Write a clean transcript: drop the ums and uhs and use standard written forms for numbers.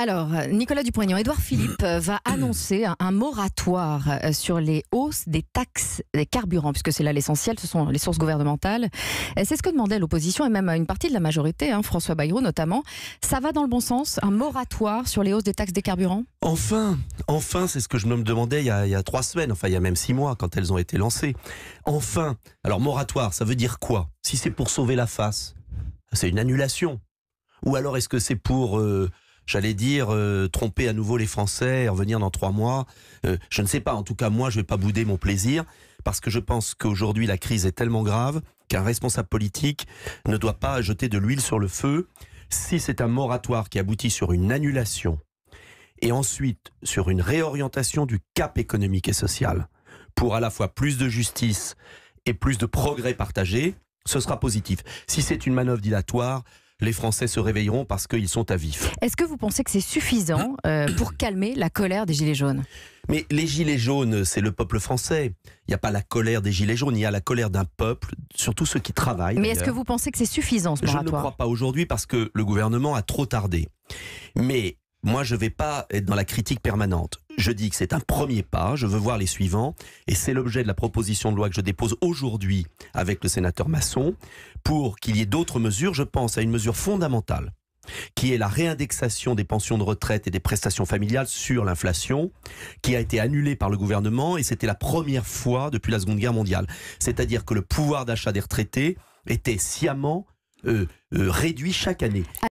Alors, Nicolas Dupont-Aignan, Édouard Philippe va annoncer un moratoire sur les hausses des taxes des carburants, puisque c'est là l'essentiel, ce sont les sources gouvernementales. C'est ce que demandait l'opposition et même une partie de la majorité, François Bayrou notamment. Ça va dans le bon sens, un moratoire sur les hausses des taxes des carburants ? Enfin, c'est ce que je me demandais il y a 3 semaines, enfin il y a même 6 mois quand elles ont été lancées. Enfin, alors moratoire, ça veut dire quoi ? Si c'est pour sauver la face, c'est une annulation. Ou alors est-ce que c'est pour... tromper à nouveau les Français et revenir dans 3 mois. Je ne sais pas. En tout cas, moi, je ne vais pas bouder mon plaisir parce que je pense qu'aujourd'hui, la crise est tellement grave qu'un responsable politique ne doit pas jeter de l'huile sur le feu. Si c'est un moratoire qui aboutit sur une annulation et ensuite sur une réorientation du cap économique et social pour à la fois plus de justice et plus de progrès partagés, ce sera positif. Si c'est une manœuvre dilatoire, les Français se réveilleront parce qu'ils sont à vif. Est-ce que vous pensez que c'est suffisant pour calmer la colère des Gilets jaunes ? Mais les Gilets jaunes, c'est le peuple français. Il n'y a pas la colère des Gilets jaunes, il y a la colère d'un peuple, surtout ceux qui travaillent. Mais est-ce que vous pensez que c'est suffisant ce moratoire ? Je ne crois pas aujourd'hui parce que le gouvernement a trop tardé. Mais moi, je ne vais pas être dans la critique permanente. Je dis que c'est un premier pas, je veux voir les suivants, et c'est l'objet de la proposition de loi que je dépose aujourd'hui avec le sénateur Masson, pour qu'il y ait d'autres mesures. Je pense à une mesure fondamentale, qui est la réindexation des pensions de retraite et des prestations familiales sur l'inflation, qui a été annulée par le gouvernement, et c'était la première fois depuis la Seconde Guerre mondiale. C'est-à-dire que le pouvoir d'achat des retraités était sciemment réduit chaque année.